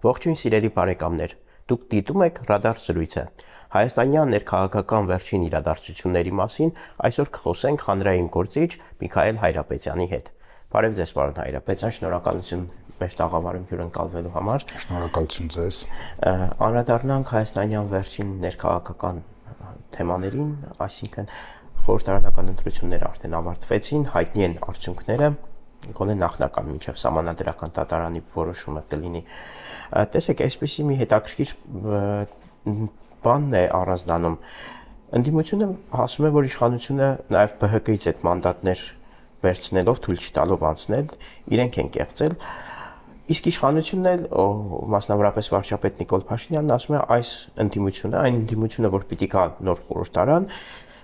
Ողջույն սիրելի բարեկամներ, դուք դիտում եք Ռադար զրույցը։ Հայաստանյան ներքաղաքական վերջին իրադարձությունների մասին այսօր կխոսենք հանրային գործիչ Միքայել Հայրապետյանի հետ։ Բարև ձեզ, պարոն Հայրապետյան, շնորհակալություն մեր տաղավարում հյուրընկալվելու համար։ Շնորհակալություն ձեզ։ Անդրադառնանք հայաստանյան վերջին ներքաղաքական թեմաներին, այսինքն խորհրդարանական ընտրությունները արդեն ավարտվեցին, հայտնի են արդյունքները, գոնե նախնական մինչև սահմանադրական դատարանի որոշումը կլինի։ Տեսեք, այսպեսի մի հետաքրքիր բանն է առանձնանում։ Ընդդիմությունը ասում է, որ իշխանությունը նաև ԲՀԿ-ից այդ մանդատներ վերցնելով, թույլ չտալով անցնել, իրենք են կեղծել։ Իսկ իշխանությունն էլ, մասնավորապես վարչապետ Նիկոլ Փաշինյանն ասում է, այս ընդդիմությունը, այն ընդդիմությունը, որ պիտի գա նոր խորհրդարան,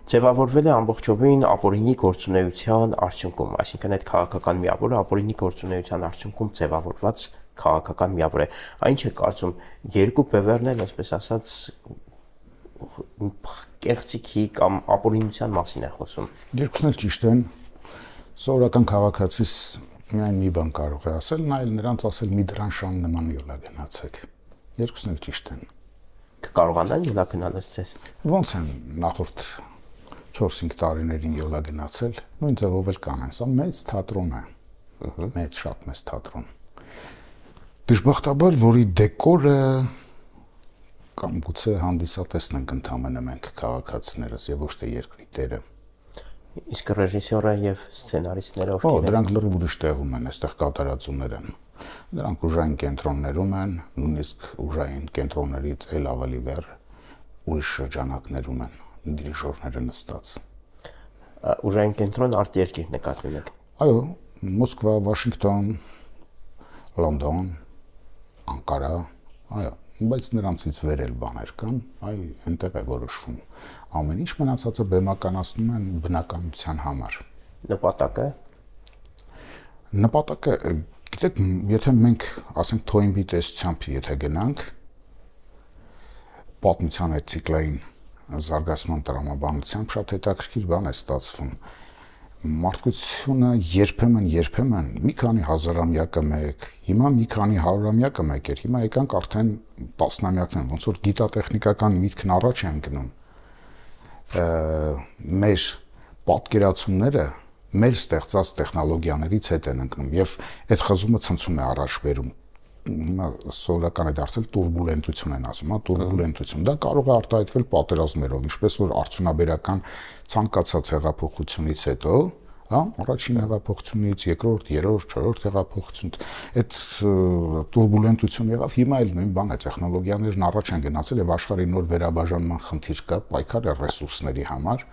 ձևավորվել է ամբողջովին ապօրինի գործունեության արդյունքում, այսինքն այդ քաղաքական միավորը ապօրինի գործունեության արդյունքում ձևավորված քաղաքական միավոր է։ Այն չէ կարծում, երկու բևեռն էլ, այսպես ասած, կեղծիքի կամ ապօրինության մասին է խոսում։ Երկուսն էլ ճիշտ են։ Սովորական քաղաքացիս միայն մի բան կարող է ասել, նայել նրանց ասել մի դրան շան նման յոլա գնացեք։ Երկուսն էլ ճիշտ են։ Կկարողանան յոլա գնալս ձեզ։ Ոնց են նախորդ 4-5 տարիներին յոլա գնացել, նույն ձևով էլ կանեն, սա մեծ թատրոն է, մեծ շատ մեծ թատրոն։ Դժբախտաբար, որի դեկորը կամ գուցե հանդիսատեսն ենք ընդամենը մենք քաղաքացիներս եւ ոչ թե երկրի տերը։ Իսկ ռեժիսորը եւ սցենարիստները ովքեր են։ Դրանք լրիվ ուրիշ տեղում են, այստեղ կատարածումներ են։ Դրանք ուժային կենտրոններում են, նույնիսկ ուժային կենտրոններից էլ ավելի վեր ուրիշ շրջանակներում են դիրիժորները նստած։ Ուժային կենտրոն արտերկիր նկատի ունեք։ Այո, Մոսկվա, Վաշինգտոն, Լոնդոն, Անկարա, այո, բայց նրանցից վեր էլ բաներ կան, այ այնտեղ է որոշվում։ Ամեն ինչ մնացածը բեմականացնում են բնականության համար։ Նպատակը, գիտեք, եթե մենք ասենք Թոյնբի տեսությամբ եթե գնանք, պատմության այդ ցիկլային զարգացման տրամաբանությամբ շատ հետաքրքիր բան է ստացվում։ Մարդկությունը երբեմն մի քանի հազարամյակը մեկ, հիմա մի քանի հարյուրամյակը մեկ էր, հիմա եկանք արդեն տասնամյակներ, ոնց որ գիտատեխնիկական միտքն առաջ են գնում։ Մեր պատկերացումները մեր ստեղծած տեխնոլոգիաներից հետ են ընկնում եւ այդ խզումը ցնցում է առաջ բերում։ Հիմա սովորական է դարձել տուրբուլենտություն են ասում, տուրբուլենտություն։ Դա կարող է արտահայտվել պատերազմներով, ինչպես որ արդյունաբերական ցանկացած հեղափոխությունից հետո, հա, առաջին հեղափոխությունից, երկրորդ, երրորդ, չորրորդ հեղափոխությունից այդ տուրբուլենտություն եղավ, հիմա էլ նույն բան է, տեխնոլոգիաներն առաջ են գնացել եւ աշխարհի նոր վերաբաժանման խնդիր կա, պայքար է ռեսուրսների համար։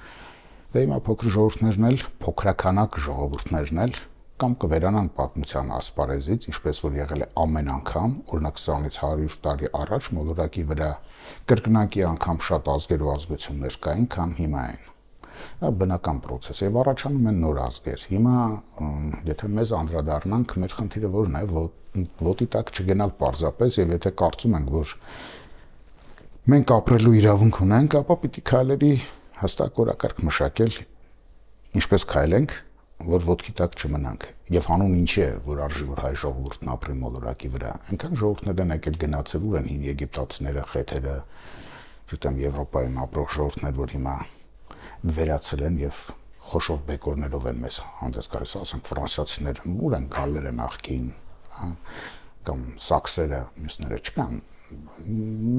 Դե հիմա փոքր ժողովուրդներն էլ, փոքրականակ ժողովուրդներն էլ կամ կվերանան պատմության ասպարեզից, ինչպես որ եղել է ամեն անգամ, օրինակ սրանից 100 տարի առաջ մոլորակի վրա կրկնակի անգամ շատ ազգեր ու ազգություններ կային, քան հիմա են։ Դա բնական process է եւ առաջանում են նոր ազգեր։ Հիմա եթե մեզ անդրադառնանք, մեր խնդիրը որն է, ոտի տակ չգնալ պարզապես եւ եթե կարծում ենք, որ մենք ապրելու իրավունք ունենք, ապա պիտի քայլերի հստակ օրակարգ մշակել, ինչպես քայլենք, որ ոտքի տակ չմնանք։ Եվ հանուն ինչի է, որ արժի որ հայ ժողովուրդն ապրի մոլորակի վրա։ Այնքան ժողովուրդներ են եկել գնացել, ուր են հին եգիպտացիները, խեթերը, չգիտեմ, Եվրոպայում ապրող ժողովուրդներ, որ հիմա վերացել են եւ խոշոր բեկորներով են մեզ հանդես գալիս, ասենք ֆրանսիացիները, ուր են գալերը նախքին, կամ սաքսերը, մյուսները չկան։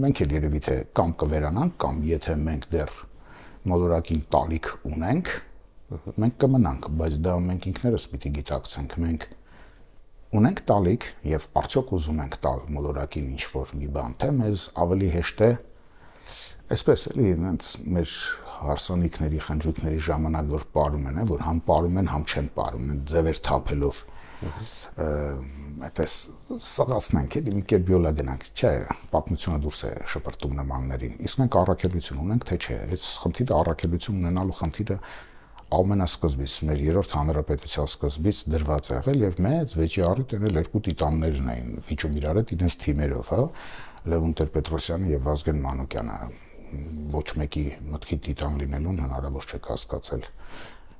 Մենք էլ երևի թե կամ կվերանանք, կամ եթե մենք դեռ մոլորակին տալիք ունենք, մենք կմնանք, բայց դա մենք ինքներս պիտի գիտակցենք, մենք ունենք տալիք եւ արդյոք ուզում ենք տալ մոլորակին ինչ-որ մի բան, թե մեզ ավելի հեշտ է, այսպես էլի, հենց մեր հարսանիքների, խնջույքների ժամանակ որ պարում են, որ համ պարում են, համ չեն պարում, ձևեր թափելով, այդպես սաղացնենք, էլի մի կերպ յոլա գնանք, չէ, պատմությունը դուրս է շպրտում նմաններին, իսկ մենք առաքելություն ունենք, թե չէ, այս խնդիրը առաքելություն ունենալու խնդիրը ամենասկզբից, մեր երրորդ հանրապետության սկզբից դրված է եղել եւ մեծ վեճի առիթ են երկու տիտաններն էին վիճում իրար հետ իրենց թիմերով, հա, Լևոն Տեր-Պետրոսյանը եւ Վազգեն Մանուկյանը, ոչ մեկի մտքի տիտան լինելուն հնարավոր չէ հասկացել,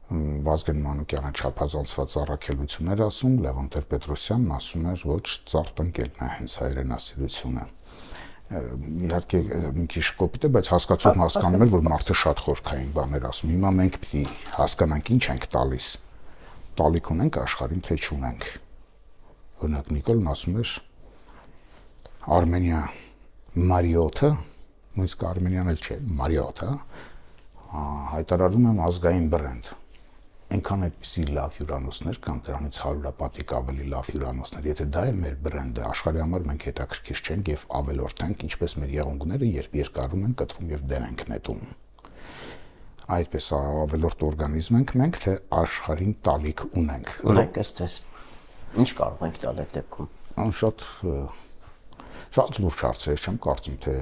Վազգեն Մանուկյանը չափազանցված առաքելություններ ասում, Լևոն Տեր-Պետրոսյանն ասում էր, ոչ ծարտ ընկելն է հենց հայրենասիրությունը։ Իհարկե մի քիչ կոպիտ է, բայց հասկացողն հասկանում էր, որ մարդը շատ խորքային բաներ ասում։ Հիմա մենք պիտի հասկանանք ինչ ենք տալիս։ Տալիք ունենք աշխարհին, թե չունենք։ Օրինակ Նիկոլն ասում էր Արմենիա Մարիոթը, նույնիսկ Արմենիան էլ չէ, Մարիոթը, հայտարարում եմ ազգային բրենդ։ Այնքան այդպիսի լավ հյուրանոցներ կան, դրանից 100-ապատիկ ավելի լավ հյուրանոցներ։ Եթե դա է մեր բրենդը, աշխարհի համար մենք հետաքրքիր չենք եւ ավելորդ ենք, ինչպես մեր եղունգները, երբ երկարում են, կտրում եւ դեր ենք նետում։ Այդպես ավելորդ օրգանիզմ ենք մենք, թե աշխարհին տալիք ունենք։ Ունենք ըստ ինչ կարող ենք տալ այդ դեպքում։ Շատ լուրջ հարց է, չեմ կարծում, թե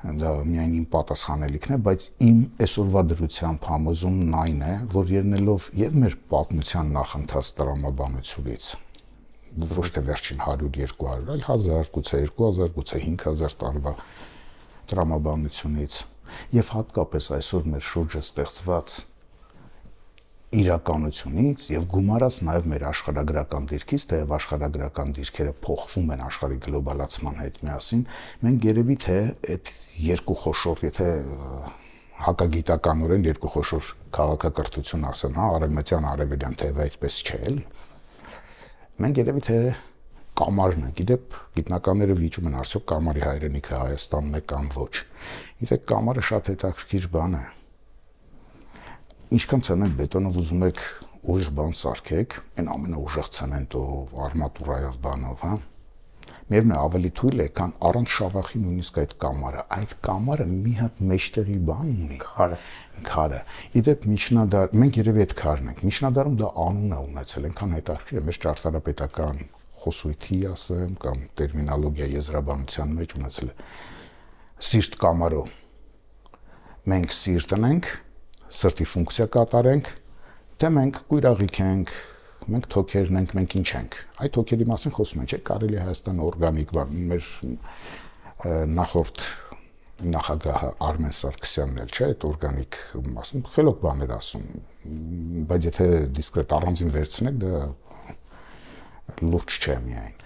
դա միայն իմ պատասխանելիքն է, բայց իմ այսօրվա դրությամբ համոզումն այն է, որ ելնելով եւ մեր պատմության նախընթաց տրամաբանությունից, ոչ թե վերջին 100-200, այլ 1000, գուցե 2000, գուցե 5000 տարվա տրամաբանությունից եւ հատկապես այսօր մեր շուրջը ստեղծված իրականությունից եւ գումարած նաեւ մեր աշխարհագրական դիրքից, թեև աշխարհագրական դիրքերը փոխվում են աշխարհի գլոբալացման հետ միասին, մենք երևի թե այդ երկու խոշոր, եթե հակագիտականորեն երկու խոշոր քաղաքակրթություն ասեն, հա, արևմտյան արևելյան, թեև այդպես չէ, էլի։ Մենք երևի թե կամարն ենք, իդեպ գիտնականները վիճում են արդյոք կամարի հայրենիքը Հայաստանն է կամ ոչ։ Գիտեք, կամարը շատ հետաքրքիր բան է։ Ինչքան ցեմենտ բետոնով ուզում եք ուղիղ բան սարքեք, այն ամենաուժեղ ցեմենտով, արմատուրայով բանով, հա։ Միևնույն է ավելի թույլ է, քան առանց շավախի նույնիսկ այդ կամարը։ Այդ կամարը մի հատ մեջտեղի բան ունի։ Քարը։ Իդեպ միջնադար, մենք երևի այդ քարն ենք։ Միջնադարում դա անուն է ունեցել, այնքան հետաքրքիր է, մեր ճարտարապետական խոսույթի, ասեմ, կամ տերմինոլոգիա եզրաբանության մեջ ունեցել է սիրտ կամարո։ Մենք սիրտն ենք, սրտի ֆունկցիա կատարենք, թե մենք կույրաղիք ենք, մենք թոքերն ենք, մենք ինչ ենք։ Այդ թոքերի մասին խոսում ենք, չէ՞, կարելի է Հայաստանը օրգանիկ բան, մեր նախորդ նախագահը Արմեն Սարգսյանն էլ չէ, այդ օրգանիկ ասում, խելոք բաներ ասում, բայց եթե դիսկրետ առանձին վերցնեք, դա լուրջ չէ միայն։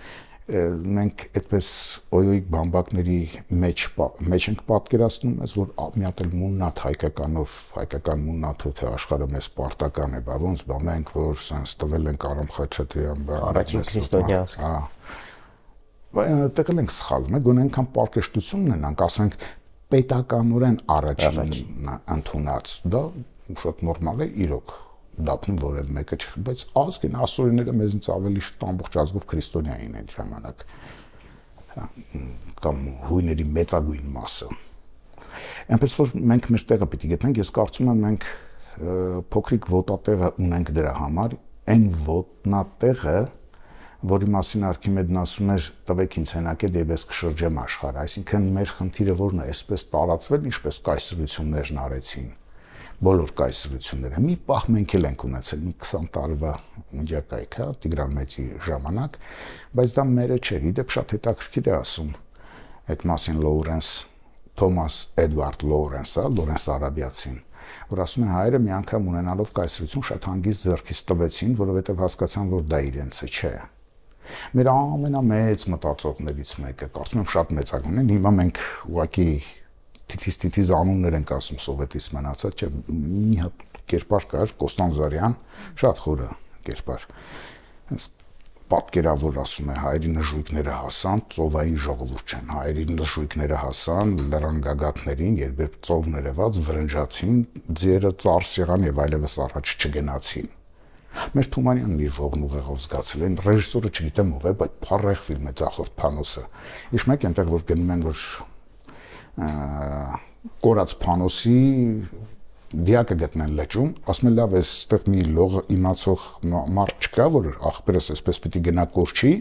Մենք այդպես օյոյիկ բամբակների մեջ ենք պատկերացնում, որ մի հատ էլ մուննաթ հայկական մուննաթը թե աշխարհը մեզ պարտական է, բա ոնց բա մենք որ sense տվել ենք Արամ Խաչատրյան, բա առաջին քրիստոնյաս։ Հա։ Տեղ ենք սխալվում, գոնե այնքան պարկեշտություն ունենանք, ասենք պետականորեն առաջին ընդունած, դա շատ նորմալ է իրոք։ Դափնում որև մեկը չի, բայց ազգին ասորիները մեզնից ավելի շուտ ամբողջ ազգով քրիստոնյային են ժամանակ կամ հույների մեծագույն մասը։ Այնպես որ մենք մեր տեղը պիտի գտնենք, ես կարծում եմ մենք փոքրիկ ոտատեղը ունենք դրա համար, այն ոտնատեղը, որի մասին Արքիմեդն ասում էր, տվեք ինձ հենակետ եւ ես կշրջեմ աշխարհը, այսինքն մեր խնդիրը որն է, այսպես տարածվել, ինչպես կայսրություններն արեցին։ Բոլոր կայսրությունները մի պահ մենք էլ ենք ունեցել մի 20 տարվա միջակայք, հա, Տիգրան Մեծի ժամանակ, բայց դա մերը չէր, իդեպ շատ հետաքրքիր է ասում այդ մասին Թոմաս Էդվարդ Լորենսը, Լորենս Արաբիացին, որ ասում է հայերը մի անգամ ունենալով կայսրություն շատ հանգիստ ձեռքից տվեցին, որովհետև հասկացան, որ դա իրենցը չէ։ Մեր ամենամեծ մտածողներից մեկը, կարծում եմ շատ մեծագույն են, հիմա մենք ուղղակի թիթիզ անուններ ենք ասում սովետից մնացած, չէ, մի հատ կերպար կար Կոստանդզարյան, շատ խորը կերպար։ Հենց պատկերավոր ասում է հայերի նժույգները հասան, ծովային ժողովուրդ չեն, հայերի նժույգները հասան լեռան գագաթներին, երբ ծովն երևաց, վրնջացին, ձիերը ծարս եղան եւ այլևս առաջ չգնացին։ Մեր Թումանյանն իր ողնուղեղով զգացել են, ռեժիսորը չգիտեմ ով է, բայց փառեղ ֆիլմ է Ձախորդ Փանոսը։ Իշ մեկ այնտեղ որ գնում են, որ կորած Փանոսի դիակը գտնեն լճում, ասում են լավ է, այստեղ մի լողը իմացող մարդ չկա, որ ախպերս այսպես պիտի գնա կորչի,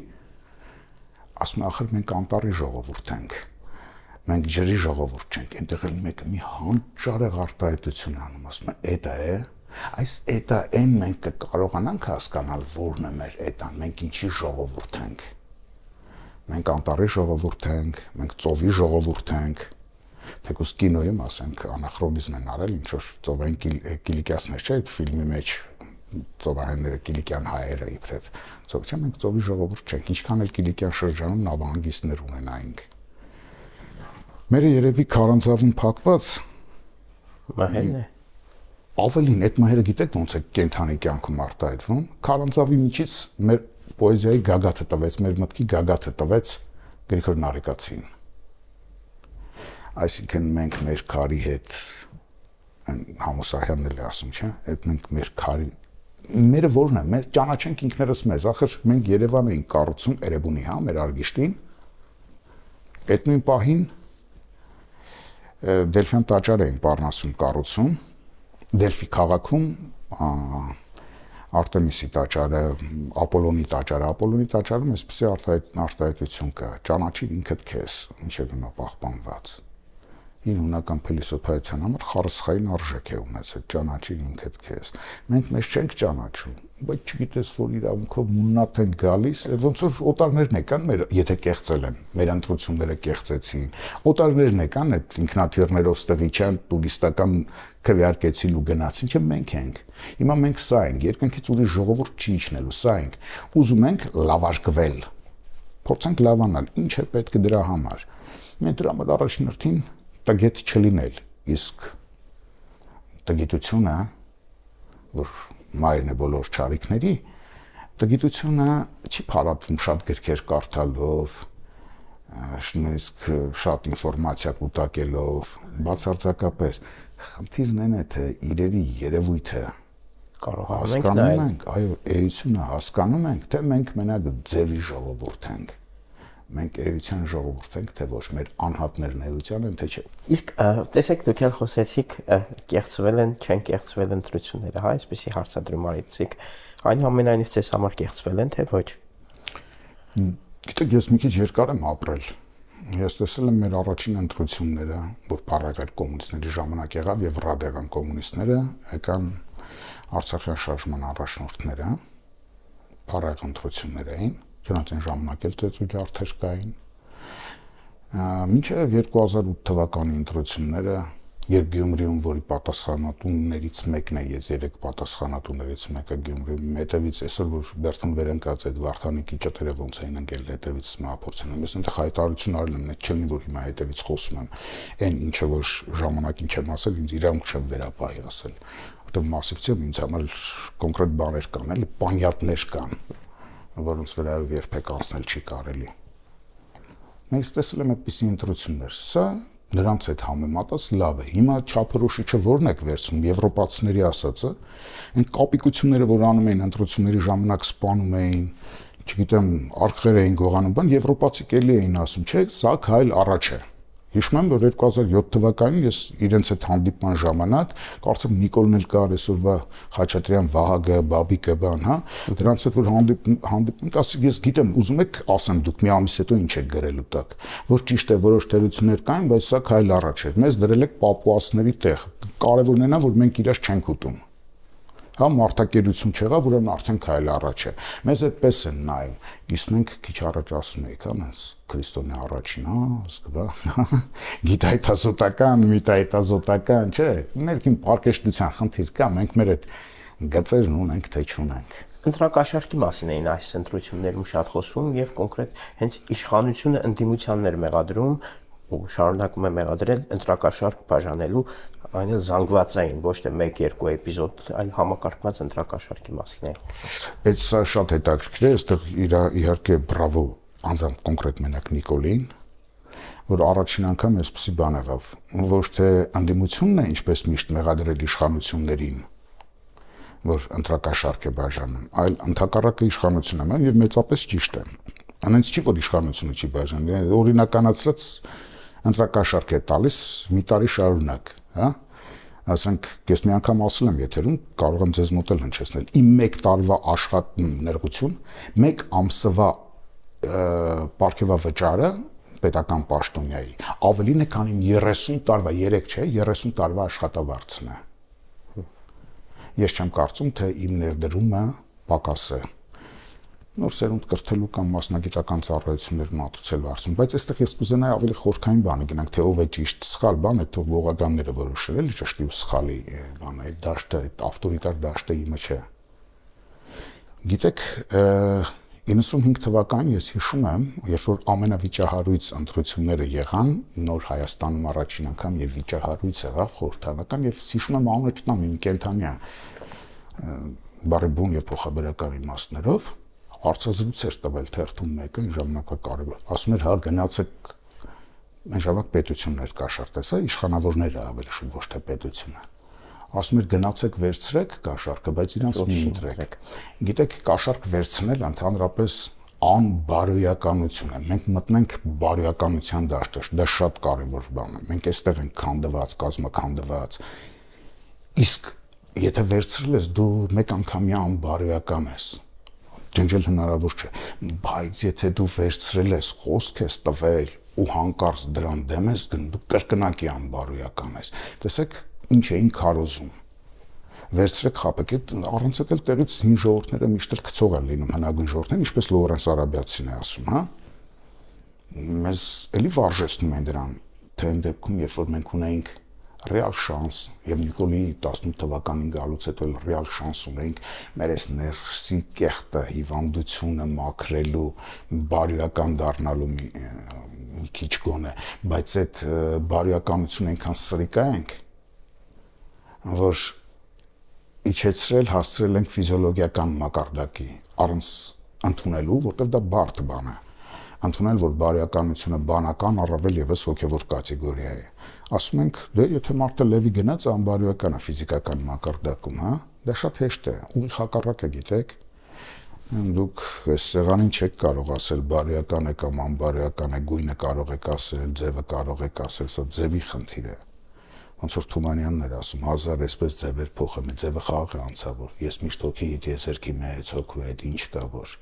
ասում են ախր մենք անտառի ժողովուրդ ենք, մենք ջրի ժողովուրդ չենք, այնտեղ էլ մեկը մի հանճարեղ արտահայտություն անում, ասում են էտա է, այս էտա են մենք կարողանանք հասկանալ որն է մեր էտան, մենք ինչի ժողովուրդ ենք, մենք անտառի ժողովուրդ ենք, մենք ծովի ժողովուրդ ենք, թեկուզ կինոյում ասենք անախրոնիզմ են արել, ինչ որ ծովային կիլիկիասներ չէ, այդ ֆիլմի մեջ ծովահենները կիլիկյան հայերը իբրև ծով չէ, մենք ծովի ժողովուրդ չենք, ինչքան էլ կիլիկյան շրջանում նավահանգիստներ ունենայինք։ Մերը երևի քարանձավում փակված մահերն է։ Ավելին այդ մահերը գիտեք ոնց է կենթանի կյանքում արտահայտվում, քարանձավի միջից մեր պոեզիայի գագաթը տվեց, մեր մտքի գագաթը տվեց Գրիգոր Նարեկացին։ Այսինքն մենք մեր քարի հետ Համոսահյանն էլ է ասում, չէ՞, այդ մենք մեր քարի մերը որն է, մեր ճանաչենք ինքներս մեզ, ախր մենք Երևանը ենք կառուցում Էրեբունի, հա, մեր Արգիշտին։ Այդ նույն պահին Դելֆյան տաճար էին Պառնասում կառուցում, Դելֆի քաղաքում Արտեմիսի տաճարը, Ապոլոնի տաճարում այսպեսի արտահայտություն կա, ճանաչիր ինքդ քեզ, ինչև հիմա պահպանված։ Հին հունական փիլիսոփայության համար խարսխային արժեք է ունեցել, ճանաչիր ինքդ քեզ։ Մենք մեզ չենք ճանաչում, բայց չգիտես, որ իրավունքով մուննաթ են գալիս, ոնց որ օտարներն եկան, եթե կեղծել են, մեր ընտրությունները կեղծեցին։ Օտարներն եկան, այդ ինքնաթիռներով ստեղի չեն, տուրիստական քվեարկեցին ու գնացին, չէ՞ մենք ենք։ Հիմա մենք սա ենք, երկնքից ուրիշ ժողովուրդ չի իջնելու, սա ենք։ Ուզում ենք լավարկվել։ Փորձենք լավանալ, ինչ է պետք դրա համար։ Մենք դրա համար առաջնորդին տգետ չլինել, իսկ տգիտությունը, որ մայրն է բոլոր չարիքների, տգիտությունը չի փարատվում շատ գրքեր կարդալով, նույնիսկ շատ ինֆորմացիա կուտակելով, բացարձակապես խնդիրն այն է, թե իրերի երևույթը հասկանում ենք, այո, էությունը հասկանում ենք, թե մենք մենակ ձևի ժողովուրդ ենք։ Մենք էության ժողովուրդ ենք, թե ոչ մեր անհատներն էության են, թե չէ։ Իսկ տեսեք, դուք էլ խոսեցիք կեղծվել են, չեն կեղծվել ընտրությունները, հա, այսպեսի հարցադրում արեցիք։ Այնուամենայնիվ ձեզ համար կեղծվել են, թե ոչ։ Գիտեք, ես մի քիչ երկար եմ ապրել։ Ես տեսել եմ մեր առաջին ընտրությունները, որ փառակայր կոմունիստների ժամանակ եղավ եւ ռադեղան կոմունիստները եկան Արցախյան շարժման առաջնորդները, փառակայր ընտրություններ էին։ Դրանց այն ժամանակ էլ ծեծու ջարդեր կային։ Մինչև 2008 թվականի ընտրությունները, երբ Գյումրիում, որի պատասխանատուներից մեկն է, ես 3 պատասխանատուներից մեկը Գյումրիում, հետևից այսօր որ Բերթուն Վերենկած այդ Վարդանիկի ճտերը ոնց էին ընկել, հետևից մահափորձեն։ Ես այնտեղ հայտարարություն արել եմ, net չլինի, որ հիմա հետևից խոսում եմ, այն ինչը որ ժամանակին չեմ ասել, ինձ իրավունք չեմ վերապահի ասել, որտեղ մասիվցիա ինձ համար կոնկրետ բաներ կան, էլի պանյատներ կան, որոնց վրայով երբեք անցնել չի կարելի։ Մենք տեսել եմ այդպիսի ընտրություններ, սա նրանց հետ համեմատած լավ է։ Հիմա չափորոշիչը որն եք վերցնում, եվրոպացիների ասածը, այն կապիկությունները, որ անում էին ընտրությունների ժամանակ սպանում էին, չգիտեմ, արխեր էին գողանում, բան եվրոպացիք էլի էին ասում, չէ, սա քայլ առաջ է։ Հիշում եմ, որ 2007 թվականին ես իրենց հետ հանդիպման ժամանակ, կարծեմ Նիկոլն էլ կար, այսօրվա Խաչատրյան, Վահագը, Բաբիկը, բան, հա, դրանց հետ որ հանդիպենք, ասիկ ես գիտեմ, ուզում եք ասեմ դուք մի ամիս հետո ինչ եք գրելու տակ, որ ճիշտ է, որոշ թերություններ կային, բայց սա քայլ առաջ էր։ Մեզ դրել եք պապուասների տեղ։ Կարևորն է նա, որ մենք իրաց չենք ուտում։ Հա մարտակերություն չեղավ, ուրեմն արդեն քայլ առաջ է։ Մեզ այդպես են նայում, իսկ մենք քիչ առաջ ասում էինք, հա, մենք քրիստոնյա առաջին, հա, սկսա, գիտայտազոտական, միտայտազոտական, չէ, ներքին պարկեշտության խնդիր կա, մենք մեր այդ գծերն ունենք, թե չունենք։ Ընտրակաշարքի մասին էին այս ընտրություններում շատ խոսում եւ կոնկրետ հենց իշխանությունը ընդդիմությաններ մեղադրում ու շարունակում է մեղադրել ընտրակաշարք բաժանելու այն զանգվածային, ոչ թե 1-2 էպիզոդ, այլ համակարգված ընտրակաշարքի մասին է խոսում։ Այդ սա շատ հետաքրքիր է, այստեղ իհարկե բրավո անձամբ կոնկրետ մենակ Նիկոլին, որ առաջին անգամ այսպեսի բան եղավ, ոչ թե ընդդիմությունն է ինչպես միշտ մեղադրել իշխանություններին, որ ընտրակաշարք է բաժանում, այլ ընդհակառակը իշխանությունն է եւ մեծապես ճիշտ է։ Անենց չի որ իշխանությունը չի բաժանում, օրինականացրած ընտրակաշարք է տալիս մի տարի շարունակ, հա։ Ասենք, ես մի անգամ ասել եմ եթերում, կարող եմ ձեզ մոտ էլ հնչեցնել, իմ 1 տարվա աշխատանքություն, 1 ամսվա պարգևավճարը պետական պաշտոնյայի ավելին է, քան իմ 30 տարվա, 3 չէ, 30 տարվա աշխատավարձն է։ Ես չեմ կարծում, թե իմ ներդրումը պակաս է։ նոր սերունդ կրթելու կամ մասնագիտական ծառայություններ մատուցելու հարցում, բայց այստեղ ես կուզենայի ավելի խորքային բանի գնանք, թե ով է ճիշտ սխալ բան, այդ թողողականները որոշել էլի ճշտի ու սխալի բան, այդ դաշտը, այդ ավտորիտար դաշտը իմը չէ։ Գիտեք, 95 թվականին ես հիշում եմ, երբ որ ամենավիճահարույց ընտրությունները եղան, նոր Հայաստանում առաջին անգամ եւ վիճահարույց եղավ խորհրդանական եւ հիշում եմ անունը չտամ իմ կենթանիա բարի բուն եւ փոխաբերական իմաստներով հարցազրույց էր տվել թերթում մեկը ժամանակակարևոր ասում էր հա գնացեք այն ժամանակ պետություններ կաշառտես հա իշխանավորները ավելի շուտ ոչ թե պետությունը ասում էր գնացեք վերցրեք կաշառքը բայց իրանց մի ընտրեք գիտեք կաշառք վերցնել ընդհանրապես անբարոյականություն է մենք մտնենք բարոյականության դաշտը դա շատ կարևոր բան է մենք այստեղ ենք քանդված կազմաքանդված իսկ եթե վերցրել ես դու մեկ անգամյա անբարոյական ես ջնջել հնարավոր չէ բայց եթե դու վերցրել ես խոսք ես տվել ու հանկարծ դրան դեմ ես դնում դու կրկնակի անբարոյական ես տեսեք ինչ էին քարոզում վերցրեք խապեք առանց էլ տեղից հին ժողովուրդները միշտ էլ գցող են լինում հնագույն ժողովուրդներ ինչպես Լորենս Արաբիացին է ասում հա մեզ էլի վարժեցնում են դրան թե այն դեպքում երբ որ մենք ունեինք ռեալ շանս եւ Նիկոլի 18 թվականին գալուց հետո ռեալ շանս ունենք մեր այս ներսի կեղտը հիվանդությունը մաքրելու բարոյական դառնալու մի քիչ գոնե բայց այդ բարոյականությունը այնքան սրիկա ենք որ իջեցրել հասցրել ենք ֆիզիոլոգիական մակարդակի առանց ընդունելու որտեղ դա բարդ բան է ընդունել որ բարոյականությունը բանական առավել եւս հոգեվոր կատեգորիա է ասում ենք դե եթե մարդը լեւի գնաց անբարոյական է ֆիզիկական մակարդակում հա դա շատ հեշտ է ուղիղ հակառակը գիտեք դուք այս սեղանին չեք կարող ասել բարոյական է կամ անբարոյական է գույնը կարող եք ասել ձևը կարող եք ասել սա ձևի խնդիր է ոնց որ Թումանյանն էր ասում 1000 այսպես ձևեր փոխեմ ձևը խաղ է անցավոր ես միշտ հոգի եզերքի մեջ հոգու հետ ինչ կա որ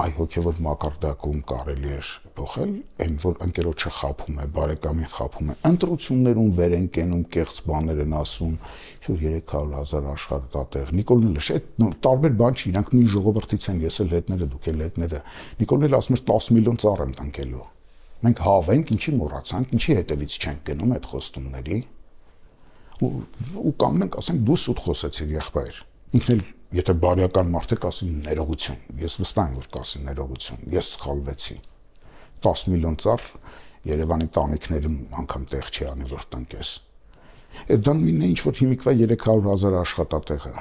այ հոգևոր մակարդակում կարելի է փոխել, այն որ ընկերոջը խափում է, բարեկամին խափում է, ընտրություններում վեր են կենում, կեղծ բաներ են ասում, ինչ 300,000 աշխատատեղ։ Նիկոլն էլ այդ տարբեր բան չի, իրանք նույն ժողովրդից են, ես էլ հետները, դուք էլ հետները։ Նիկոլն էլ ասում էր 10 միլիոն ծառ եմ տնկելու։ Մենք հավենք, ինչի մոռացանք, ինչի հետևից չենք գնում այդ խոստումների։ Ու կանգնենք, ասենք դու սուտ խոսեցիր եղբայր։ Ինքն էլ եթե բարոյական մարդ եք ասին ներողություն, ես վստահ եմ որ կասին ներողություն, ես սխալվեցի 10 միլիոն ծառ Երևանի տանիքներում անգամ տեղ չի անի որ տնկես այդ դա նույնն է ինչ որ հիմիկվա 300,000 աշխատատեղը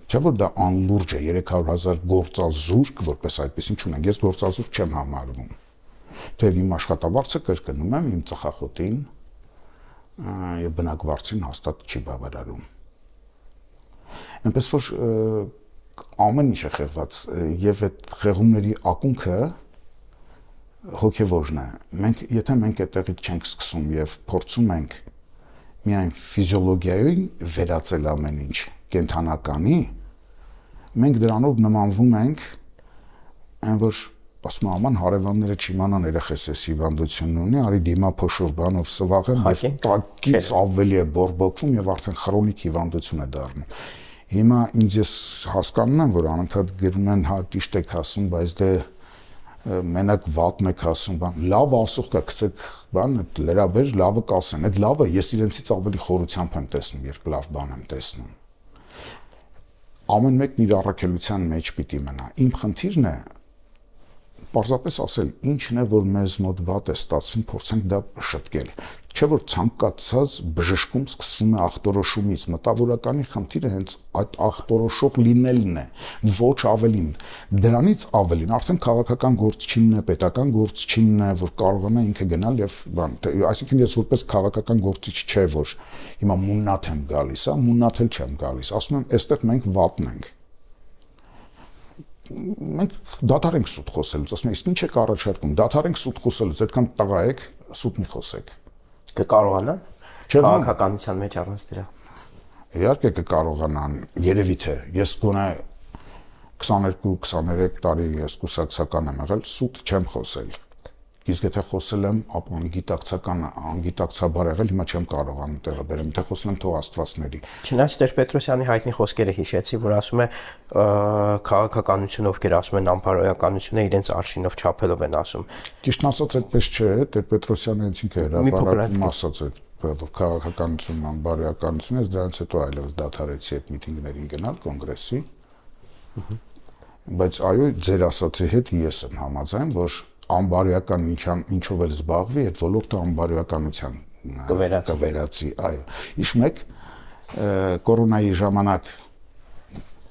չէ որ դա անլուրջ է 300,000 գործազուրկ որպես այդպեսին չունենք ես գործազուրկ չեմ համարվում թեև իմ աշխատավարձը կրկնում եմ իմ ծխախոտին եւ բնակվարձին հաստատ չի բավարարում այնպես որ ամեն ինչ է խեղված եւ այդ խեղումների ակունքը հոգեվորն է մենք եթե մենք այդտեղից չենք սկսում եւ փորձում ենք միայն ֆիզիոլոգիային վերածել ամեն ինչ կենթանականի մենք դրանով նմանվում ենք այն որ ասում աման հարևանները չիմանան երեխես էս հիվանդությունն ունի արի դիմա փոշով բանով սվաղեմ եւ տակից ավելի է բորբոքվում եւ արդեն քրոնիկ հիվանդություն է դառնում Հիմա ինձ ես հասկանում եմ, որ անընդհատ գրում են, հա ճիշտ եք ասում, բայց դե մենակ վատն եք ասում, բան, լավ ասող կա, գցեք բան, այդ լրաբեր լավը կասեն, այդ լավը ես իրենցից ավելի խորությամբ եմ տեսնում, երբ լավ բան եմ տեսնում։ Ամեն մեկն իր առաքելության մեջ պիտի մնա։ Իմ խնդիրն է պարզապես ասել, ինչն է, որ մեզ մոտ վատ է ստացվում, փորձենք դա շտկել։ Չէ որ ցանկացած բժշկում սկսվում է ախտորոշումից, մտավորականի խնդիրը հենց այդ ախտորոշող լինելն է, ոչ ավելին։ Դրանից ավելին արդեն քաղաքական գործչինն է, պետական գործչինն է, որ կարողանա ինքը գնալ եւ բան, այսինքն ես որպես քաղաքական գործիչ չէ, որ հիմա մուննաթ եմ գալիս, հա, մուննաթ էլ չեմ գալիս, ասում եմ, այստեղ մենք վատն ենք։ Մենք դադարենք սուտ խոսելուց, ասում եմ, իսկ ինչ եք առաջարկում, դադարենք սուտ խոսելուց, այդքան տղա եք, սուտ մի խոսեք։ Կկարողանան քաղաքականության մեջ առանց դրա։ Իհարկե կկարողանան, երևի թե ես գոնե 22-23 տարի ես կուսակցական եմ եղել, սուտ չեմ խոսել։ Իսկ եթե խոսել եմ անգիտակցաբար եղել, հիմա չեմ կարողանում տեղը բերեմ, թե խոսել եմ թող Աստվածների։ Չնայած Տեր-Պետրոսյանի հայտնի խոսքերը հիշեցի, որ ասում է քաղաքականությունը, ովքեր ասում են անբարոյականությունը, իրենց արշինով չափելով են ասում։ Ճիշտն ասած, այդպես չէ, Տեր-Պետրոսյանը ինքը հրապարակում ասած է, որ քաղաքականությունն անբարոյականություն է, դրանից հետո այլևս դադարեցի այդ միտինգներին գնալ կոնգրեսի։ Բայց այո, ձեր ասածի հետ ես եմ համաձայն, որ անբարոյական ինչով էլ զբաղվի, այդ ոլորտը անբարոյականության կվերածի, այո։ Իշ մեկ կորոնայի ժամանակ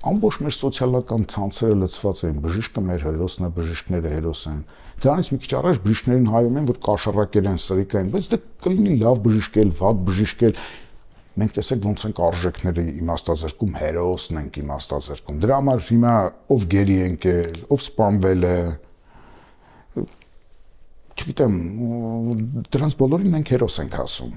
ամբողջ մեր սոցիալական ցանցերը լցված էին, բժիշկը մեր հերոսն է, բժիշկները հերոս են։ Դրանից մի քիչ առաջ բժիշկներին հայում են, որ կաշառակեր են, սրիկային, բայց դա կլինի լավ բժիշկ էլ, վատ բժիշկ էլ։ Մենք տեսեք ոնց ենք արժեքների իմաստազրկում, հերոսն ենք իմաստազրկում։ Դրա համար հիմա ով գերի ընկել, ով սպանվել է, չգիտեմ, դրանց բոլորին մենք հերոս ենք ասում։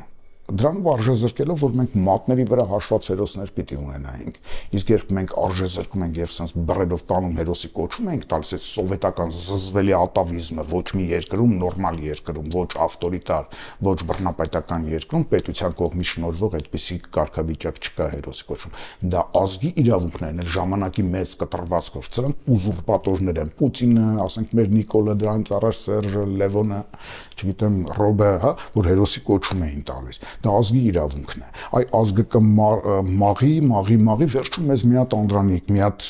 Դրանով արժեզրկելով, որ մենք մատների վրա հաշված հերոսներ պիտի ունենայինք։ Իսկ երբ մենք արժեզրկում ենք եւ sense բռելով տանում հերոսի կոչում ենք տալիս այդ սովետական զզվելի ատավիզմը ոչ մի երկրում, նորմալ երկրում, ոչ ավտորիտար, ոչ բռնապետական երկրում պետության կողմից շնորհվող այդպիսի կարգավիճակ չկա հերոսի կոչում։ Դա ազգի իրավունքներն են, ժամանակի մեծ կտրվածքով, սրանք ուզուրպատորներ են։ Պուտինը, ասենք մեր Նիկոլը, դրանից առաջ Սերժը, Լևոնը, չգիտեմ, Ռոբը, հա, որ հերոսի կոչում էին տալիս։ Դա ազգի իրավունքն է։ Այ ազգը կմաղի, վերջում մեզ մի հատ անդրանիկ, մի հատ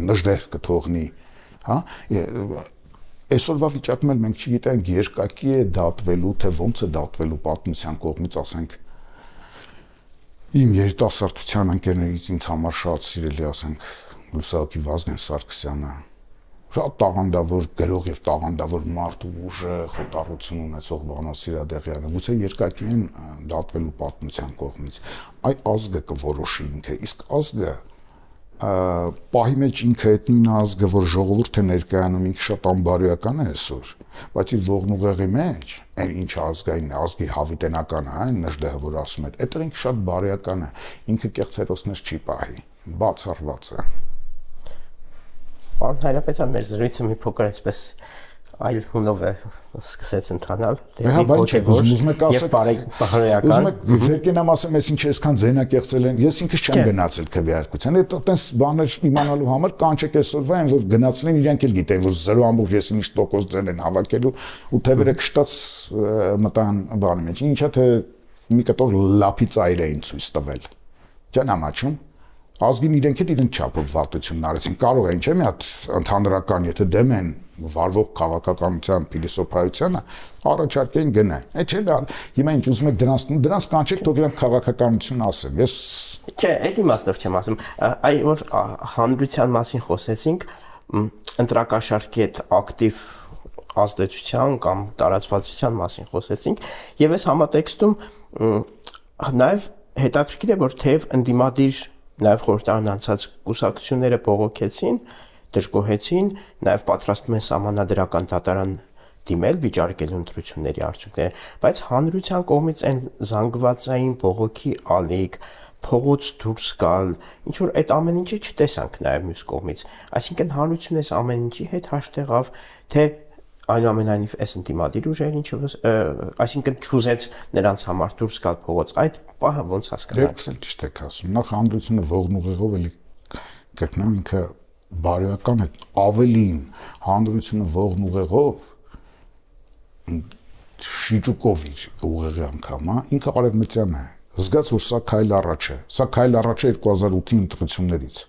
նժդեհ կթողնի, հա։ Այսօրվա վիճակում էլ մենք չգիտենք երկակի է դատվելու, թե ոնց է դատվելու պատմության կողմից, ասենք իմ երիտասարդության ընկերներից ինձ համար շատ սիրելի, ասենք լուսահոգի Վազգեն Սարգսյանը, շատ տաղանդավոր գրող եւ տաղանդավոր մարդ ու ուժը խոտառություն ունեցող Վանո Սիրադեղյանը, գուցե երկակի են դատվելու պատմության կողմից։ Այ ազգը կորոշի ինքը, իսկ ազգը պահի մեջ ինքը այդ նույն ազգը, որ ժողովուրդ է ներկայանում, ինքը շատ անբարոյական է այսօր, բայց իր ողնուղեղի մեջ, այն ինչ ազգային է, ազգի հավիտենականը, այն նժդեհը, որ ասում է, այդ ինքը շատ բարոյական է, ինքը կեղծ հերոսներ չի պահի, բացառված է։ Պարոն Հայրապետյան, մեր զրույցը մի փոքր այսպես այլ հունով է սկսեց ընթանալ։ Հա, բայց ուզում եք ասել, ուզում եք վերկենամ ասեմ, ես ինչ այսքան ձենակեղծել են, ես ինքս չեմ գնացել քվեարկության։ Այդ այտենց բաներ իմանալու համար կանչեք այսօրվա են, որ գնացել են, իրենք էլ գիտեն, որ 0.3% ձեն են հավաքելու ու թևերը կշտած մտան բանի մեջ։ Ինչա թե մի կտոր լափի ծայր էին ցույց տվել։ Ջան ամաչում ազգին իրենք էլ իրենց չափով վատությունն արեցին, կարող է ինչ է մի հատ ընդհանրական, եթե դեմ են վարվող քաղաքականության փիլիսոփայությանը, առաջարկեն գնա։ Այդ չէ, հիմա ինչ ուզում եք դրանց կանչեք, թող իրանք քաղաքականություն ասեն։ Ես չէ, այդ իմաստով չեմ ասում, այ որ հանրության մասին խոսեցինք, ընտրակաշարքի այդ ակտիվ ազդեցության կամ տարածվածության մասին խոսեցինք, եւ այս համատեքստում նաեւ հետաքրքիր է, որ թեև ընդդիմադիր նաև խորհրդարան անցած կուսակցությունները բողոքեցին, դժգոհեցին, նաև պատրաստում են սահմանադրական դատարան դիմել վիճարկելու ընտրությունների արդյունքները, բայց հանրության կողմից այն զանգվածային բողոքի ալիք, փողոց դուրս գալ, ինչ որ այդ ամեն ինչը չտեսանք նաև մյուս կողմից։ Այսինքն հանրությունը այս ամեն ինչի հետ հաշտեղավ, թե այնուամենայնիվ այս ընդդիմադիր ուժերն ինչպես, այսինքն չուզեց նրանց համար դուրս գալ փողոց, այդ պահը ոնց հասկանալ։ Դերքս էլ ճիշտ եք ասում, նախ հանրությունը ողնուղեղով էլի կրկնեմ ինքը բարոյական է, ավելին հանրությունը ողնուղեղով շիճուկով իր ուղեղի անգամ, ինքը արևմտյան է, զգաց որ սա քայլ առաջ է, սա քայլ առաջ է 2008-ի ընտրություններից։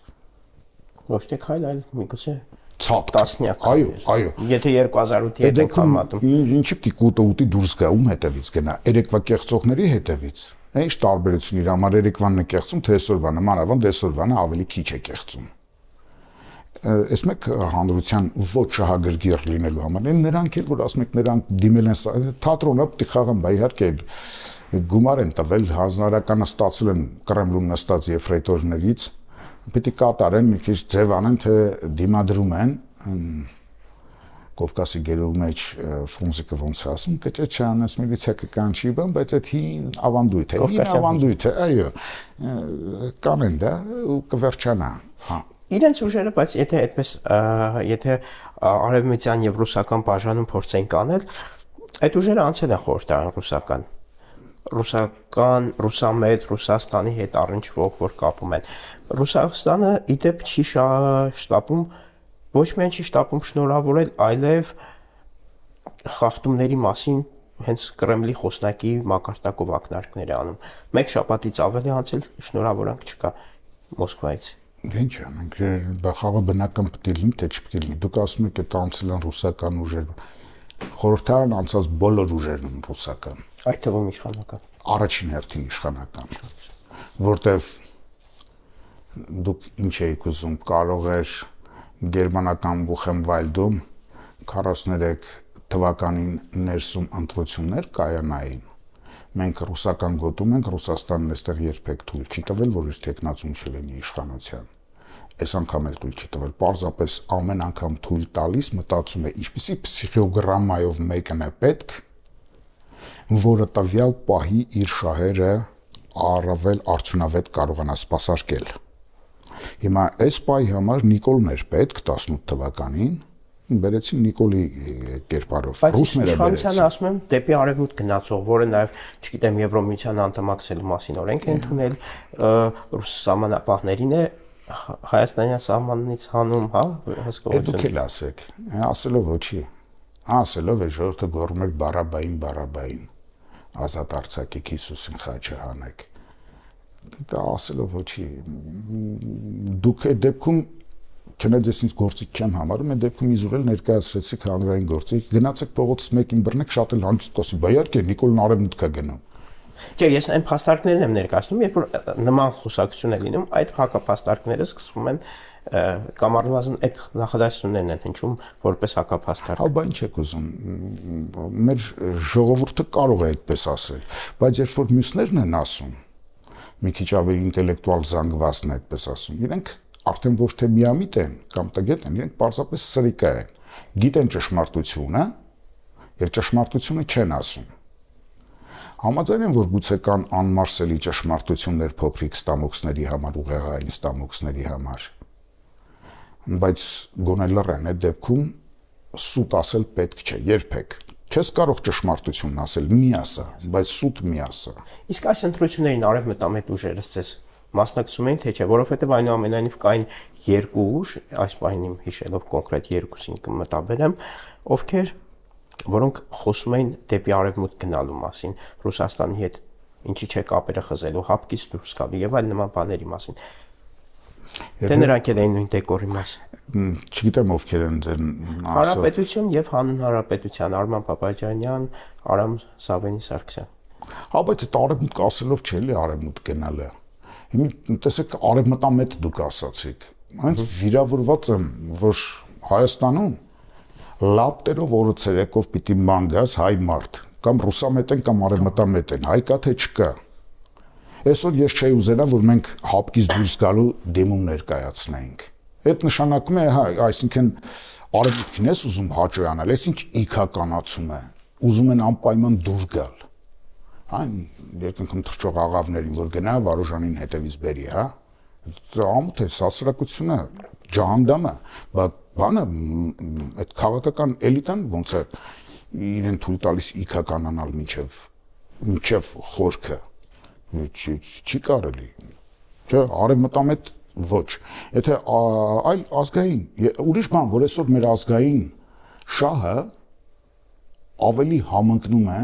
Ոչ թե քայլ, այլ միգուցե տասնյակ։ Այո։ Եթե 2008-ի հետ ենք համատում։ Ինչի՞ պիտի կուտի դուրս գա, ում հետևից գնա, երեկվա կեղծողների հետևից։ Ինչ տարբերություն իր համար երեկվանն է կեղծում, թե այսօրվա նմանավանդ այսօրվանը ավելի քիչ է կեղծում։ Այս մեկ հանրության ոչ շահագրգիռ լինելու համար են նրանք էլ որ ասում եք նրանք դիմել են թատրոնը պիտի խաղան, բա իհարկե գումար են տվել, հանրականը ստացել են Կրեմլում նստած եֆրեյտորներից, պիտի կատարեն, մի քիչ ձև անեն, թե դիմադրում են Կովկասի գերու մեջ Ֆրունզիկը ոնց է ասում, կճե չանես միլիցիա կկանչի բան, բայց այդ հին ավանդույթ է, այո, կանեն դա ու կվերջանա, հա։ իրենց ուժերը, բայց եթե այդպես եթե արևմտյան եւ ռուսական բաժանում փորձեն կանել, այդ ուժերը անցել են խորհրդարան ռուսամետ Ռուսաստանի հետ առնչվող որ կապում են։ Ռուսաստանը իդեպ չի շտապում ոչ միայն չի շտապում շնորհավորել, այլև խախտումների մասին հենց Կրեմլի խոսնակի մակարդակով ակնարկներ է անում։ Մեկ շաբաթից ավելի անցել շնորհավորանք չկա Մոսկվայից։ Ինչ է, մենք խաղը բնական պետք է լինի, թե չպետք է լինի։ Դուք ասում եք, այդ անցել են ռուսական ուժերը։ Խորհրդարան անցած բոլոր ուժերն են ռուսական։ Այդ թվում իշխանական։ Առաջին հերթին իշխանական։ Որտեվ դուք ինչ եք ուզում, կարող էր գերմանական Բուխենվալդում 43 թվականին ներսում ընտրություններ կայանային։ Մենք ռուսական գոտում ենք, Ռուսաստանն այստեղ երբեք թույլ չի տվել, որ իր տեխնացուն չլինի իշխանության։ Այս անգամ էլ թույլ չի տվել։ Պարզապես ամեն անգամ թույլ տալիս մտածում է, ինչպեսի փսիխոգրամայով մեկն է պետք, որը տվյալ պահի իր շահերը առավել արդյունավետ կարողանա սպասարկել։ Հիմա այս պահի համար Նիկոլն էր պետք 18 թվականին, բերեցին Նիկոլի կերպարով։ Ռուսները բերեցին։ Ասում եմ, դեպի արևմուտք գնացող, որը նաև, չգիտեմ, Եվրոմիության անդամակցելու մասին օրենք է ընդունել, ռուս սահմանապահներին է հայաստանյան սահմանից հանում, հա, հսկողություն։ Դուք էլ ասեք, ասելով ոչի։ Ասելով է ժողովուրդը գոռում էր բարաբային, ազատ արձակեք Հիսուսին խաչը հանեք։ Դա ասելով ոչի։ Դուք այդ դեպքում չնայած ես ինձ գործիք չեմ համարում, այդ դեպքում իզուրել ներկայացրեցիք հանրային գործիք, գնացեք փողոցից մեկին բռնեք, շատ էլ հանգիստ խոսի, բա իհարկե Նիկոլն արևմուտք է գնում։ Չէ, ես այն փաստարկներն եմ ներկայացնում, երբ որ նման խոսակցություն է լինում, այդ հակափաստարկները սկսվում են կամ առնվազն այդ նախադասություններն են հնչում որպես հակափաստարկ։ Հա, բա ինչ եք ուզում։ Մեր ժողովուրդը կարող է այդպես ասել, բայց երբ որ մյուսներն են ասում, մի քիչ ավելի ինտելեկտուալ զանգվածն է այդպես ասում, իրենք արդեն ոչ թե միամիտ են կամ տգետ են, իրենք պարզապես սրիկա են, գիտեն ճշմարտությունը եւ ճշմարտությունը չեն ասում։ Համաձայն եմ, որ գուցե կան անմարսելի ճշմարտություններ փոքրիկ ստամոքսների համար, ուղեղային ստամոքսների համար, բայց գոնե լռեն, այդ դեպքում սուտ ասել պետք չէ, երբեք։ Չես կարող ճշմարտությունն ասել, մի ասա, բայց սուտ մի ասա։ Իսկ այս ընտրություններին արևմտամետ ուժերը ցես մասնակցում էին, թե չէ, որովհետև այնուամենայնիվ կային երկու ուժ, այս պահին իմ հիշելով կոնկրետ երկուսին կմտաբերեմ, ովքեր որոնք խոսում էին դեպի արևմուտք գնալու մասին, Ռուսաստանի հետ ինչի՞ չէ կապերը խզելու, հապկից դուրս գալու եւ այլ նման բաների մասին։ Թե նրանք էլ էին նույն դեկորի մաս։ Չգիտեմ ովքեր են ձեր Հանրապետություն եւ Հանուն Հանրապետության Արման Պապաջանյան, Արամ Սավենի Սարգսյան։ Հա, բայց այդ արևմուտք ասելով չէ՞ էլի արևմուտք գնալը։ Հիմա տեսեք արևմտամետ դուք ասացիք։ Հենց վիրավորված եմ, որ Հայաստանում լապտերով օրը ցերեկով պիտի ման գաս հայ մարդ, կամ ռուսամետ են կամ արևմտամետ են, հայ կա թե չկա։ Այսօր ես չէի ուզենա, որ մենք հապկից դուրս գալու դեմում ներկայացնենք։ Այդ նշանակում է, հա, այսինքն արևմուտքին ես ուզում հաճոյանալ, այս ինչ իքականացում է, ուզում են անպայման դուրս գալ։ Այն երկնքում թռչող աղավներին, որ գնա Վարուժանին հետևից բերի, հա։ Ամոթ է սասրակությունը, ջահանդամը, բայց բանը այդ քաղաքական էլիտան ոնց է իրեն թույլ տալիս իքականանալ մինչև խորքը չի կարելի չէ արևմտամետ ոչ եթե այլ ազգային ուրիշ բան որ այսօր մեր ազգային շահը ավելի համընկնում է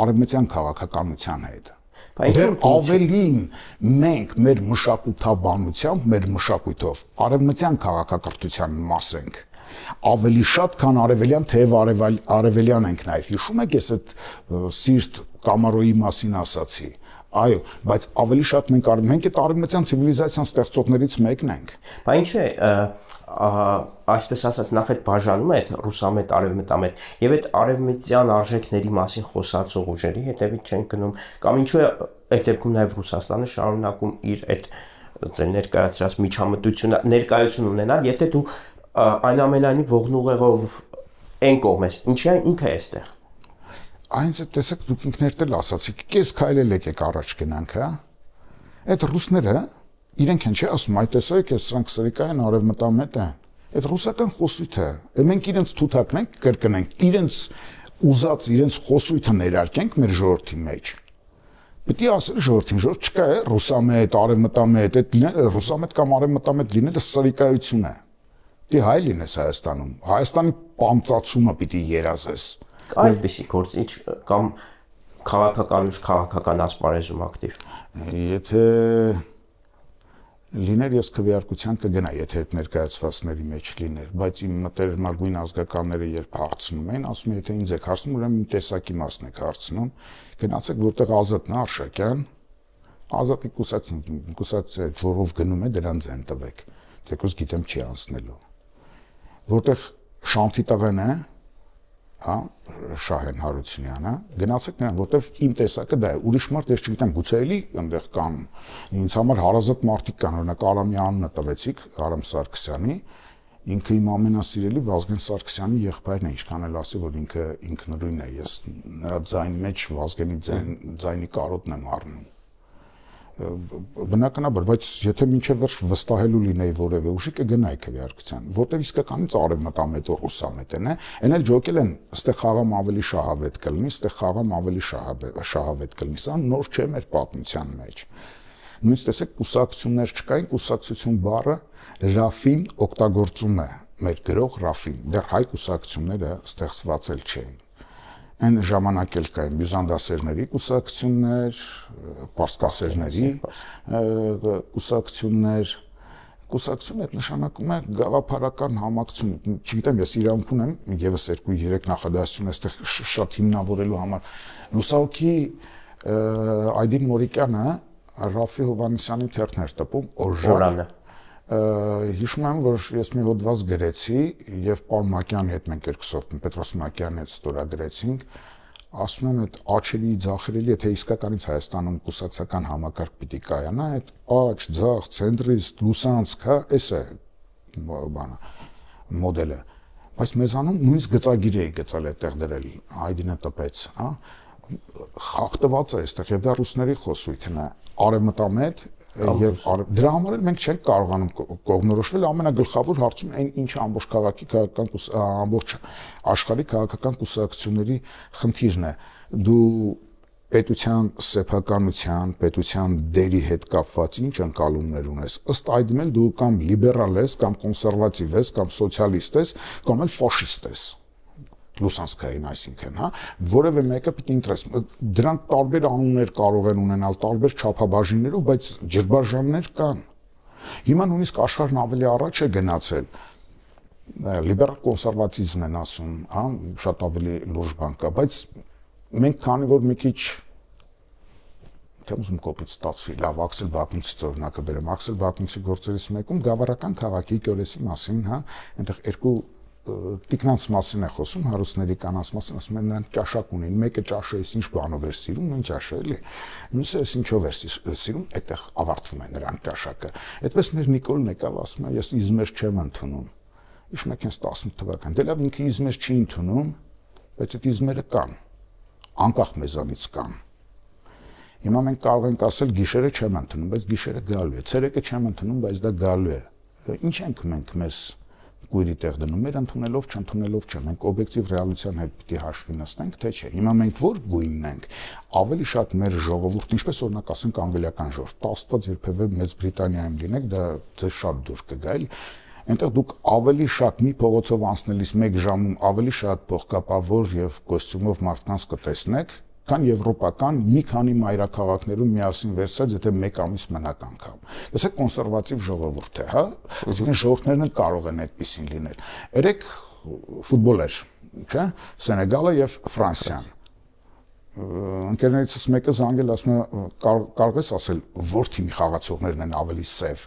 արևմտյան քաղաքականության հետ Ավելին մենք մեր մշակութաբանությամբ, մեր մշակույթով արևմտյան քաղաքակրթության մաս ենք, ավելի շատ քան արևելյան, թեև արևելյան ենք նաև, հիշում եք ես այդ Սիրտ Կամարոյի մասին ասացի, այո, բայց ավելի շատ մենք այդ արևմտյան ցիվիլիզացիան ստեղծողներից մեկն ենք։ Բա ինչ է այսպես ասած նախ այդ բաժանումը այդ ռուսամետ արևմտամետ եւ այդ արևմտյան արժեքների մասին խոսացող ուժերի հետևից չեն գնում կամ ինչու է այդ դեպքում նաեւ Ռուսաստանը շարունակում իր այդ ներկայացրած միջամտությունը ներկայություն ունենալ եթե դու այնուամենայնիվ ողնուղեղով այն կողմես ինչի է ինքը է այստեղ այնց է տեսեք դուք ինքներդ էլ ասացիք կես քայլել եկեք առաջ գնանք հա այդ ռուսները իրենք են չէ ասում, այդ տեսեք, այս սրանք սրիկա են, արևմտամետ են։ Այդ ռուսական խոսույթը, մենք իրենց թութակնենք, կրկնենք, իրենց ուզած իրենց խոսույթը ներարկենք մեր ժողովրդի մեջ։ Պետք է ասել ժողովրդին, ժողովուրդ չկա է ռուսամետ, արևմտամետ, այդ լինելը ռուսամետ կամ արևմտամետ լինելը սրիկայություն է։ Դե հայ լինես Հայաստանում, Հայաստանի պանծացումը պիտի երազես։ Կա այդպիսի գործիչ կամ քաղաքական ուժ քաղաքական ասպարեզում ակտիվ։ Եթե լիներ ես քվեարկության կգնա, եթե այդ ներկայացվածների մեջ լիներ, բայց իմ մտերմագույն ազգականները երբ հարցնում են, ասում են, եթե ինձ եք հարցնում, ուրեմն իմ տեսակի մասն եք հարցնում, գնացեք որտեղ Ազատն է Արշակյան, Ազատի կուսակցությունը որով գնում է դրան ձեն տվեք, թեկուզ գիտեմ չի անցնելու, որտեղ Շանթի տղեն է, հա, Շահեն Հարությունյանը, գնացեք նրան, որտեվ իմ տեսակը դա է, ուրիշ մարդ ես չգիտեմ, գուցե էլի այնտեղ կան, ինձ համար հարազատ մարդիկ կան, օրինակ Արամի անունը տվեցիք, Արամ Սարգսյանի, ինքը իմ ամենասիրելի Վազգեն Սարգսյանի եղբայրն է, ինչքան էլ ասի, որ ինքը ինքնուրույն է, ես նրա ձայնի մեջ Վազգենի ձայնի կարոտն եմ առնում։ Բնականաբար, բայց եթե մինչև վերջ վստահելու լինեի որևէ ուժի կգնայի քվեարկության, որտեղ իսկականից արևմտամետ ու ռուսամետ են, այն էլ ջոկել են, այստեղ խաղամ ավելի շահավետ կլինի, այստեղ խաղամ ավելի շահավետ կլինի, սա նոր չէ մեր պատմության մեջ։ Նույնիսկ տեսեք կուսակցություններ չկային, կուսակցություն բառը Ռաֆին օգտագործում է, մեր գրող Ռաֆին, դեռ հայ կուսակցությունները ստեղծված էլ չէին։ Այն ժամանակ էլ կային բյուզանդասերների կուսակցություններ, պարսկասերների կուսակցություններ, կուսակցություն այդ նշանակում է գաղափարական համակցություն, չգիտեմ, ես իրավունք ունեմ եւս 2-3 նախադասություն այստեղ շատ հիմնավորելու համար։ Լուսահոգի Այդին Մորիկյանը Ռաֆի Հովհաննիսյանի թերթն էր տպում Օրանը։ Հիշում եմ, որ ես մի հոդված գրեցի եւ Պարոն Մակյանի հետ մենք երկուսով Պետրոս Մակյանի հետ ստորագրեցինք, ասում եմ այդ աչելի ձախերելի, եթե իսկականից Հայաստանում կուսակցական համակարգ պիտի կայանա, այդ աչ, ձախ, ցենտրիստ, լուսանցք, հա, էս է բանը մոդելը։ Բայց մեզանում նույնիսկ գծագիր էի գծել այդտեղ դրել, Այդինը տպեց, հա, խախտված է այստեղ եւ դա ռուսների խոսույթն է, արևմտամետ եւ դրա համար էլ մենք չենք կարողանում կողմնորոշվել ամենագլխավոր հարցում այն ինչ ամբողջ քաղաքի քաղաքական ամբողջ աշխարհի քաղաքական կուսակցությունների խնդիրն է դու պետության սեփականության պետության դերի հետ կապված ինչ ընկալումներ ունես ըստ այդմ էլ դու կամ լիբերալ ես կամ կոնսերվատիվ ես կամ սոցիալիստ ես կամ էլ ֆաշիստ ես լուսանցքային, այսինքն, հա, որևէ մեկը պիտի ինտերես դրանք տարբեր անուններ կարող են ունենալ, տարբեր չափաբաժիններով, բայց ջրբաժաններ կան։ Հիմա նույնիսկ աշխարհն ավելի առաջ է գնացել։ Լիբերալ կոնսերվատիզմն են ասում, հա, շատ ավելի լուրջ բան կա, բայց մենք քանի որ մի քիչ թե ուզում կոպիտ ստացվի, լավ Աքսել Բակունցից օրինակը բերեմ, Աքսել Բակունցի գործերից մեկում գավառական քաղաքի Կյոլեսի մասին, հա, այնտեղ երկու տիկնանց մասին է խոսում, հարուստների կանանց մասին, ասում են նրանք ճաշակ ունեն, մեկը ճաշը էս ինչ բանով էր սիրում, նույն ճաշը էլի, մյուսը էս ինչով էր սիրում, այդտեղ ավարտվում է նրանք ճաշակը։ Այդպես մեր Նիկոլն եկավ, ասում է, ես իզմեր չեմ ընդունում։ Իշ մեկ են 18 թվական։ Դե լավ, ինքը իզմեր չի ընդունում, բայց այդ իզմերը կան, անկախ մեզանից կան։ Հիմա մենք կարող ենք ասել գիշերը չեմ ընդունում, բայց գիշերը գալու է, ցերեկը չեմ ընդունում, բայց դա գալու է։ Ինչ ենք մենք մեզ գույրի տեղ դնում, մեր ընդունելով, չընդունելով չէ, մենք օբյեկտիվ ռեալության հետ պիտի հաշվի նստենք, թե չէ։ Հիմա մենք որ գույնն ենք, ավելի շատ մեր ժողովուրդն, ինչպես օրինակ ասենք անգլիական ժողովուրդ, Աստված երբևէ Մեծ Բրիտանիայում լինեք, դա ձեզ շատ դուր կգա, էլի։ Այնտեղ դուք ավելի շատ մի փողոցով անցնելիս 1 ժամում ավելի շատ փողկապավոր եւ կոստյումով մարդկանց կտեսնեք, քան եվրոպական մի քանի մայրաքաղաքներում միասին վերցած, եթե 1 ամիս մնաք անգամ։ Տեսեք կոնսերվատիվ ժողովուրդ է, հա, այսինքն ժողովուրդներն էլ կարող են այդպեսին լինել։ Երեք ֆուտբոլ էր, չէ՞, Սենեգալը եւ Ֆրանսիան։ Ընկերներիցս մեկը զանգել ասում է, կարող ես ասել, որ թիմի խաղացողներն են ավելի սև։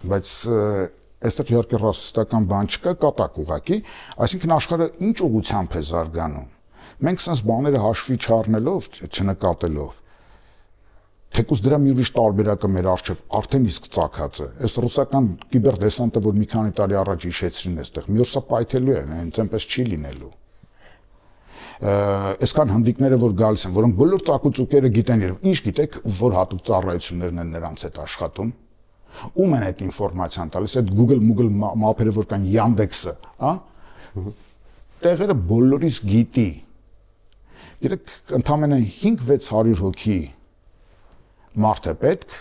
Բայց այստեղ իհարկե ռասիստական բան չկա, կատակ ուղակի, այսինքն աշխարհը ինչ ուղղությամբ է զարգանում։ Մենք sense բաները հաշվի չառնելով, չնկատելով, թեկուզ դրա մի ուրիշ տարբերակը մեր առջև արդեն իսկ ծագած է։ Այս ռուսական կիբերդեսանտը, որ մի քանի տարի առաջ հիշեցրին այստեղ, մի օր սա պայթելու է, հենց այնպես չի լինելու։ այսքան հնդիկները որ գալիս են, որոնք բոլոր ծակուցուկերը գիտեն եւ ինչ գիտեք, որ հատուկ ծառայություններն են նրանց հետ աշխատում, ում են այդ ինֆորմացիան տալիս, այդ Google մապերը որ կան, Yandex-ը, հա? Տեղերը բոլորիս գիտի։ Երեք ընդամենը 5-600 հոգի մարդ է պետք,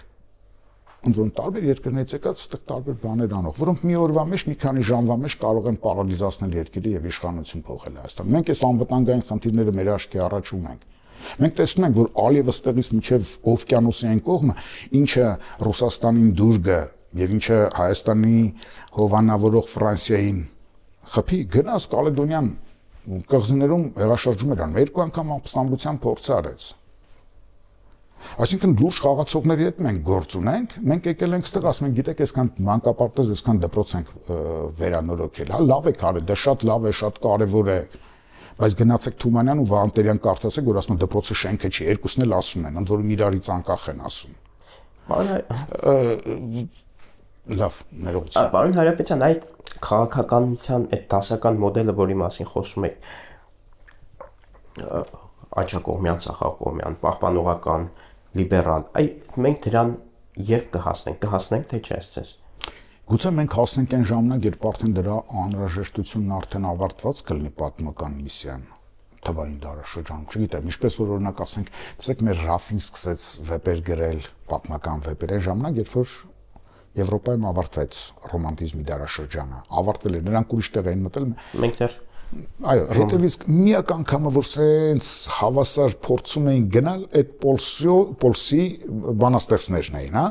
ընդրում տարբեր երկրներից եկած տարբեր բաներ անող, որոնք մի օրվա մեջ, մի քանի ժամվա մեջ կարող են պարալիզացնել երկիրը եւ իշխանություն փոխել Հայաստան։ Մենք այս անվտանգային խնդիրները մեր աչքի առաջ ունենք։ Մենք տեսնում ենք, որ ալիևս տեղից մինչև օվկիանոսի այն կողմը, ինչը Ռուսաստանին դուր գա եւ ինչը Հայաստանի հովանավորող Ֆրանսիային խփի, գնաց Կալեդոնյան կղզիներում հեղաշրջում էր անում, 2 անգամ ապստամբության փորձ արեց։ Այսինքն լուրջ խաղացողների հետ մենք գործ ունենք, մենք եկել ենք ստեղ, ասում ենք, գիտեք, այսքան մանկապարտեզ, այսքան դպրոց ենք վերանորոգել, հա, լավ եք արել, դա շատ լավ է, շատ կարևոր է, բայց գնացեք Թումանյան ու Վանտերյան կարդացեք, որ ասում են դպրոցի շենքը չի, երկուսն էլ ասում են, ընդ որում իրարից անկախ են ասում։ Լավ, ներողություն։ Պարոն Հարապետյան, այդ քաղաքականության այդ դասական մոդելը, որի մասին խոսում եք, աչակողմյան, ծախակողմյան, պահպանողական, լիբերալ, մենք դրան երբ կհասնենք, թե չէ ասես։ Գուցե մենք հասնենք այն ժամանակ, երբ արդեն դրա անհրաժեշտությունն արդեն ավարտված կլինի պատմական միսիան թվային դարաշրջանում, չգիտեմ, ինչպես որ օրինակ ասենք, տեսեք, մեր Ռաֆին սկսեց վեպեր գրել, պատմական վեպեր, այն ժամանակ, երբ որ Եվրոպայում ավարտվեց ռոմանտիզմի դարաշրջանը, ավարտվել էր, նրանք ուրիշ տեղ էին մտել։ Մենք դեռ այո, հետևից միակ անգամը որ սենց հավասար փորձում էին գնալ այդ Պոլսի բանաստեղծներն էին, հա,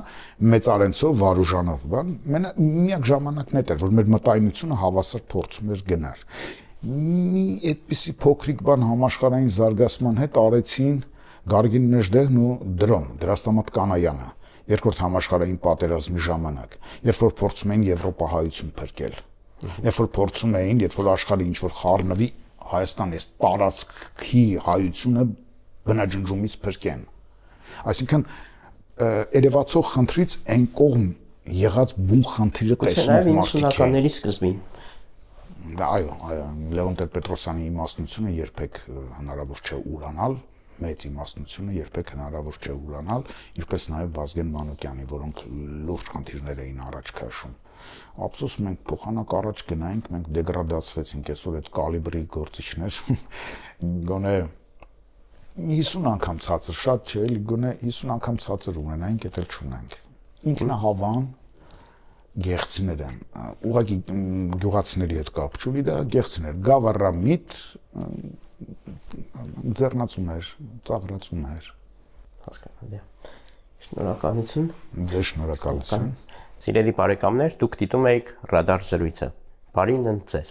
Մեծարենցով, Վարուժանով, բան, միակ ժամանակն էր, որ մեր մտայնությունը հավասար փորձում էր գնալ։ Մի այդպիսի փոքրիկ բան համաշխարհային զարգացման հետ արեցին Գարգին Նեժդեհն ու Դրաստամատ Կանայանը, երկրորդ համաշխարհային պատերազմի ժամանակ, երբ որ փորձում էին եվրոպահայություն փրկել։ Երբ որ փորձում էին, երբ որ աշխարհի ինչ որ խառնվի Հայաստան այս տարածքի հայությունը բնաջնջումից փրկեն։ Այսինքն երևացող խնդրից այն կողմ եղած բուն խնդիրը տեսնող մարդիկ են։ 90-ականների սկզբին։ Այո, Լեոն Տեր-Պետրոսյանի իմաստնությունը երբեք հնարավոր չէ ուրանալ, մեծ իմաստնությունը երբեք հնարավոր չէ ուրանալ, ինչպես նաև Վազգեն Մանուկյանի, որոնք լուրջ խնդիրներ էին առաջ քաշում։ Ափսոս մենք փոխանակ առաջ գնայինք, մենք դեգրադացվեցինք, այսօր այդ կալիբրի գործիչներ գոնե 50 անգամ ցածր, շատ չէ, էլի գոնե 50 անգամ ցածր ունենայինք, դա չունենք։ Ինքնահավան գեղցիներ են, ուղղակի գյուղացիների հետ կապ չունի, դա գեղցիներ, գավառամիտ ձեռնացումներ, ծաղրացումներ։ Հասկանալի է։ Շնորհակալություն։ Ձեզ շնորհակալություն։ Սիրելի բարեկամներ, դուք դիտում եք Ռադար զրույցը։ Բարին ընդ ձեզ։